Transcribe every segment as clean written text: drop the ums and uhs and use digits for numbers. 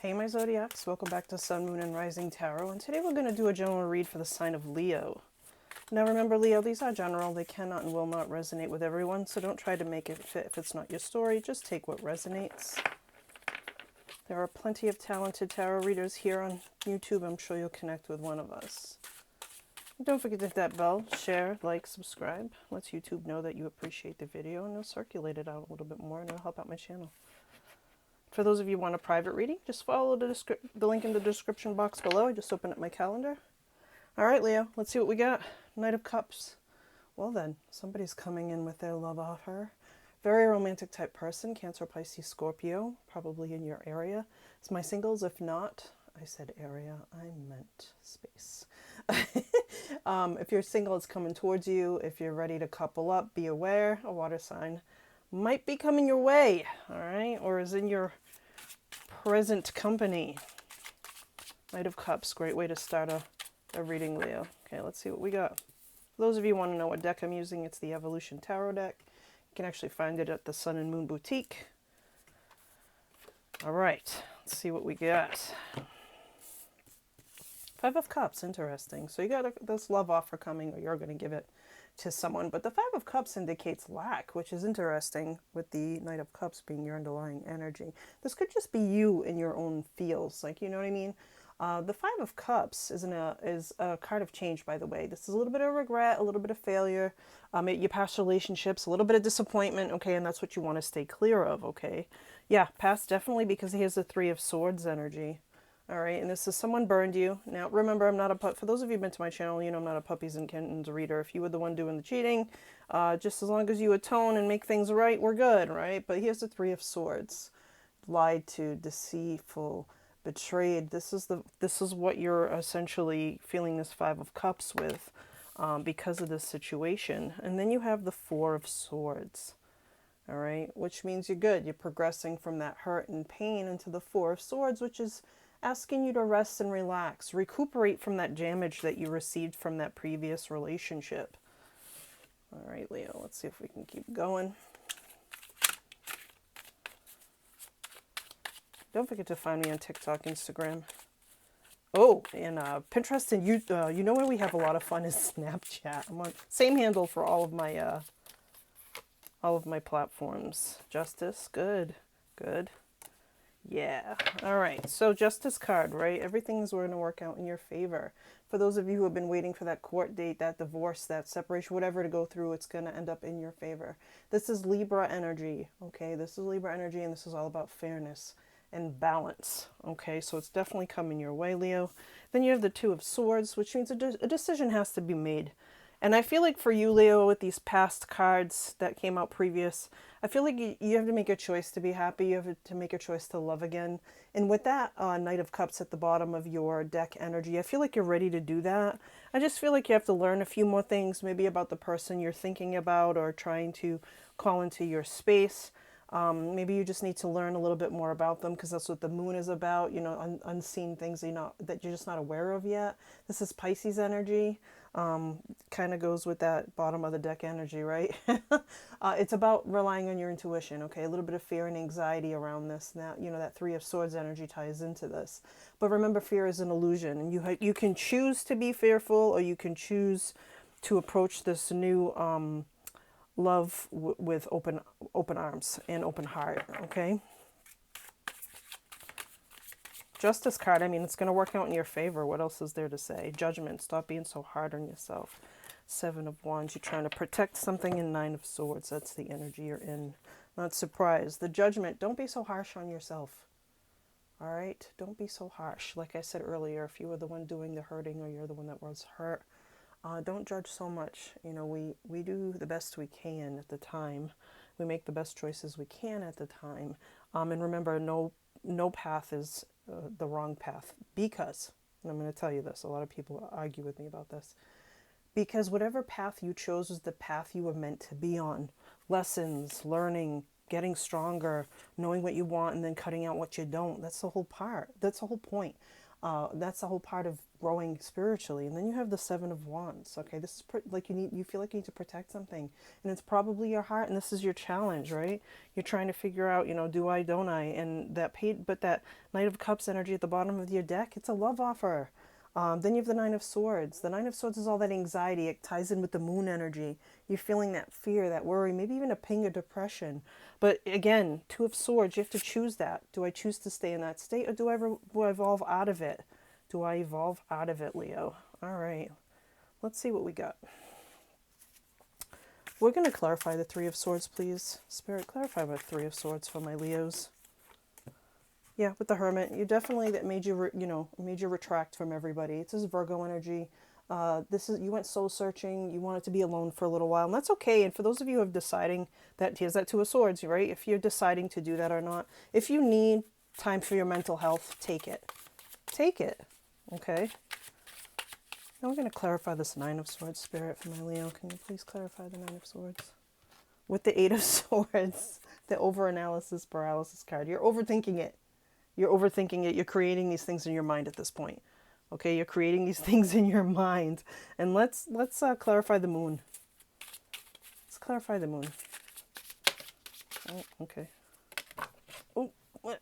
Hey my Zodiacs, welcome back to Sun, Moon, and Rising Tarot, and today we're going to do a general read for the sign of Leo. Now remember Leo, these are general, they cannot and will not resonate with everyone, so don't try to make it fit if it's not your story, just take what resonates. There are plenty of talented tarot readers here on YouTube, I'm sure you'll connect with one of us. And don't forget to hit that bell, share, like, subscribe, lets YouTube know that you appreciate the video, and it'll circulate it out a little bit more and it'll help out my channel. For those of you who want a private reading, just follow the link in the description box below. I just opened up my calendar. All right, Leo, let's see what we got. Knight of Cups. Well then, somebody's coming in with their love offer. Very romantic type person, Cancer, Pisces, Scorpio, probably in your area. It's my singles. If not, I said area, I meant space. If you're single, it's coming towards you. If you're ready to couple up, be aware. A water sign might be coming your way, all right? Or is in your present company. Knight of Cups, great way to start a reading, Leo. Okay, let's see what we got. For those of you who want to know what deck I'm using, it's the Evolution Tarot deck. You can actually find it at the Sun and Moon Boutique. All right, let's see what we got. Five of Cups, interesting. So you got this love offer coming, or you're going to give it to someone. But the Five of Cups indicates lack, which is interesting with the Knight of Cups being your underlying energy. This could just be you in your own feels, like, you know what I mean? The Five of Cups is a card of change, by the way. This is a little bit of regret, a little bit of failure, your past relationships, a little bit of disappointment, okay, and that's what you want to stay clear of, okay? Yeah, past definitely, because here's the Three of Swords energy. All right, and this is someone burned you. Now, remember, I'm not a for those of you who've been to my channel, you know I'm not a puppies and kittens reader. If you were the one doing the cheating, just as long as you atone and make things right, we're good, right? But here's the Three of Swords. Lied to, deceitful, betrayed. This is what you're essentially feeling this Five of Cups with because of this situation. And then you have the Four of Swords. All right, which means you're good. You're progressing from that hurt and pain into the Four of Swords, which is asking you to rest and relax, recuperate from that damage that you received from that previous relationship. All right, Leo, let's see if we can keep going. Don't forget to find me on TikTok, Instagram. Oh, and Pinterest and you know where we have a lot of fun is Snapchat. I'm on same handle for all of my platforms. Justice, good, good. Yeah. All right. So Justice card, right? Everything's going to work out in your favor. For those of you who have been waiting for that court date, that divorce, that separation, whatever to go through, it's going to end up in your favor. This is Libra energy, okay? This is Libra energy, and this is all about fairness and balance, okay? So it's definitely coming your way, Leo. Then you have the Two of Swords, which means a decision has to be made. And I feel like for you, Leo, with these past cards that came out previous, I feel like you have to make a choice to be happy. You have to make a choice to love again. And with that Knight of Cups at the bottom of your deck energy, I feel like you're ready to do that. I just feel like you have to learn a few more things, maybe about the person you're thinking about or trying to call into your space. Maybe you just need to learn a little bit more about them because that's what the moon is about, you know, unseen things that you're just not aware of yet. This is Pisces energy. Kind of goes with that bottom of the deck energy, right? It's about relying on your intuition, okay? A little bit of fear and anxiety around this. Now, you know, that Three of Swords energy ties into this. But remember, fear is an illusion, and you can choose to be fearful or you can choose to approach this new love with open arms and open heart, okay? Justice card, I mean, it's going to work out in your favor. What else is there to say? Judgment, stop being so hard on yourself. Seven of Wands, you're trying to protect something. In Nine of Swords, that's the energy you're in. Not surprised. The Judgment, don't be so harsh on yourself. All right? Don't be so harsh. Like I said earlier, if you were the one doing the hurting or you're the one that was hurt, don't judge so much. You know, we do the best we can at the time. We make the best choices we can at the time. And remember, no path is the wrong path, because, and I'm going to tell you this, a lot of people argue with me about this, because whatever path you chose was the path you were meant to be on. Lessons, learning, getting stronger, knowing what you want, and then cutting out what you don't. That's the whole part. That's the whole point. That's the whole part of growing spiritually. And then you have the Seven of Wands. Okay, this is like you feel like you need to protect something, and it's probably your heart, and this is your challenge, right? You're trying to figure out, do I, don't I? And but that Knight of Cups energy at the bottom of your deck, it's a love offer. Then you have the Nine of Swords. The Nine of Swords is all that anxiety. It ties in with the moon energy. You're feeling that fear, that worry, maybe even a ping of depression. But again, Two of Swords, you have to choose that. Do I choose to stay in that state, or do I evolve out of it? Do I evolve out of it, Leo? All right. Let's see what we got. We're going to clarify the Three of Swords, please. Spirit, clarify my Three of Swords for my Leos. Yeah, with the Hermit, you definitely that made you, made you retract from everybody. It's this Virgo energy. You went soul searching. You wanted to be alone for a little while, and that's okay. And for those of you who are deciding that, here's that Two of Swords, right? If you're deciding to do that or not, if you need time for your mental health, take it. Take it. Okay. Now we're going to clarify this Nine of Swords, Spirit, for my Leo. Can you please clarify the Nine of Swords? With the Eight of Swords, the overanalysis paralysis card. You're overthinking it. You're overthinking it. You're creating these things in your mind at this point. Okay, you're creating these things in your mind. And let's clarify the moon. Let's clarify the moon. Oh, okay. Oh, what?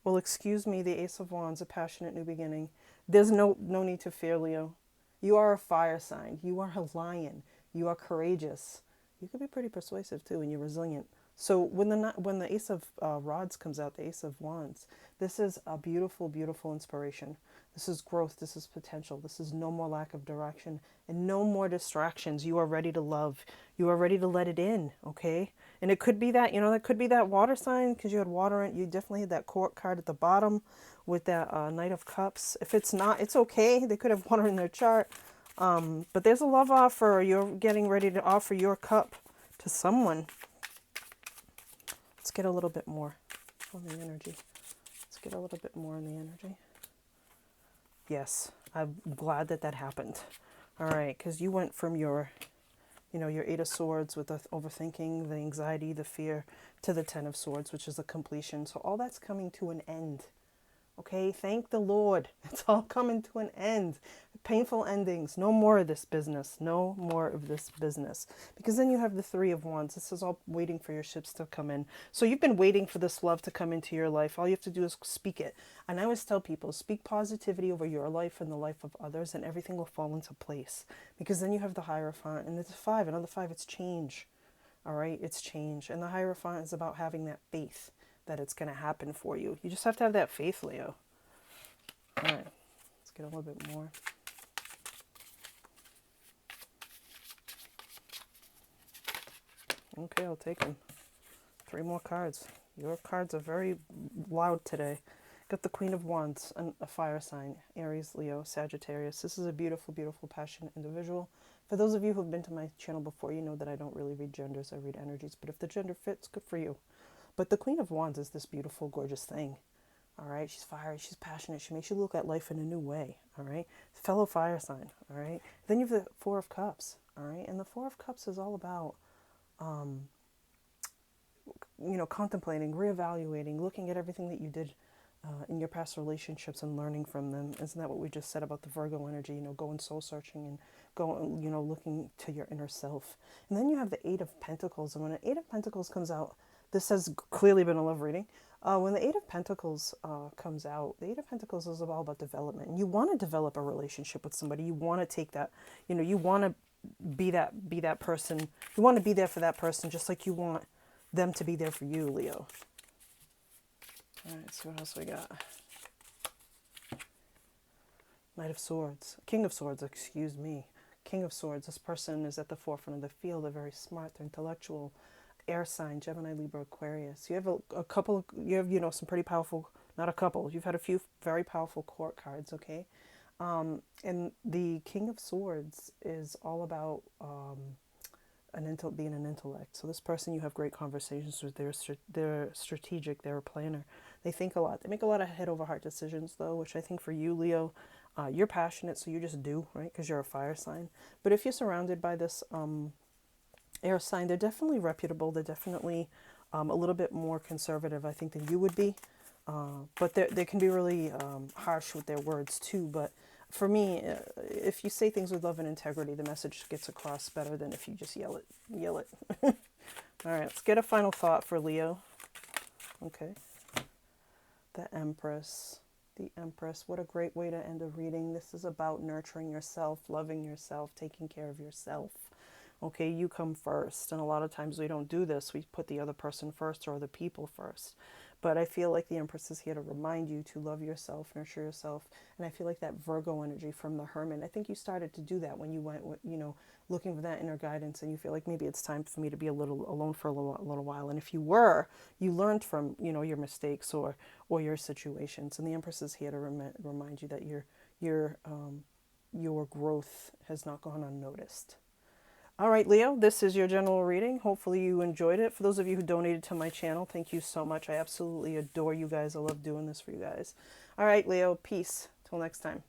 Well, excuse me, the Ace of Wands, a passionate new beginning. There's no need to fear, Leo. You are a fire sign. You are a lion. You are courageous. You could be pretty persuasive too, and you're resilient. So when the Ace of Rods comes out, the Ace of Wands, this is a beautiful, beautiful inspiration. This is growth. This is potential. This is no more lack of direction and no more distractions. You are ready to love. You are ready to let it in, okay? And it could be that, that could be that water sign because you had water in it. You definitely had that court card at the bottom with that Knight of Cups. If it's not, it's okay. They could have water in their chart. But there's a love offer. You're getting ready to offer your cup to someone. Let's get a little bit more on the energy. Let's get a little bit more on the energy. Yes, I'm glad that happened. All right, because you went from your Eight of Swords with the overthinking, the anxiety, the fear, to the Ten of Swords, which is the completion. So all that's coming to an end. Okay, thank the Lord. It's all coming to an end. Painful endings. No more of this business. No more of this business. Because then you have the Three of Wands. This is all waiting for your ships to come in. So you've been waiting for this love to come into your life. All you have to do is speak it. And I always tell people, speak positivity over your life and the life of others, and everything will fall into place. Because then you have the Hierophant. And it's five. Another five, it's change. All right, it's change. And the Hierophant is about having that faith that it's going to happen for you. You just have to have that faith, Leo. All right, let's get a little bit more. Okay, I'll take them. 3 more cards. Your cards are very loud today. Got the Queen of Wands, a fire sign, Aries, Leo, Sagittarius. This is a beautiful, beautiful, passionate individual. For those of you who have been to my channel before, you know that I don't really read genders, I read energies. But if the gender fits, good for you. But the Queen of Wands is this beautiful, gorgeous thing. All right, she's fiery, she's passionate, she makes you look at life in a new way. All right, fellow fire sign. All right, then you have the Four of Cups. All right, and the Four of Cups is all about contemplating, reevaluating, looking at everything that you did in your past relationships and learning from them. Isn't that what we just said about the Virgo energy? Going soul searching and going, looking to your inner self. And then you have the Eight of Pentacles. And when an Eight of Pentacles comes out, this has clearly been a love reading. When the Eight of Pentacles comes out, the Eight of Pentacles is all about development. You want to develop a relationship with somebody. You want to take that, you want to be that person. You want to be there for that person just like you want them to be there for you, Leo. All right, so what else we got? Knight of Swords. King of Swords, excuse me. King of Swords. This person is at the forefront of the field. They're very smart. They're intellectual. Air sign, Gemini, Libra, Aquarius. You have a couple, you have, some pretty powerful, not a couple, you've had a few very powerful court cards, okay? And the King of Swords is all about being an intellect. So this person, you have great conversations with. They're strategic, they're a planner. They think a lot. They make a lot of head over heart decisions, though, which I think for you, Leo, you're passionate, so you just do, right? Because you're a fire sign. But if you're surrounded by this air sign, they're definitely reputable. They're definitely a little bit more conservative, I think, than you would be. But they can be really harsh with their words too. But for me, if you say things with love and integrity, the message gets across better than if you just yell it. Yell it. All right, let's get a final thought for Leo. Okay. The Empress. The Empress. What a great way to end a reading. This is about nurturing yourself, loving yourself, taking care of yourself. Okay, you come first. And a lot of times we don't do this. We put the other person first or the people first. But I feel like the Empress is here to remind you to love yourself, nurture yourself. And I feel like that Virgo energy from the Hermit, I think you started to do that when you went, looking for that inner guidance, and you feel like maybe it's time for me to be a little alone for a little while. And if you were, you learned from, your mistakes or your situations. And the Empress is here to remind you that your growth has not gone unnoticed. All right, Leo, this is your general reading. Hopefully you enjoyed it. For those of you who donated to my channel, thank you so much. I absolutely adore you guys. I love doing this for you guys. All right, Leo, peace. Till next time.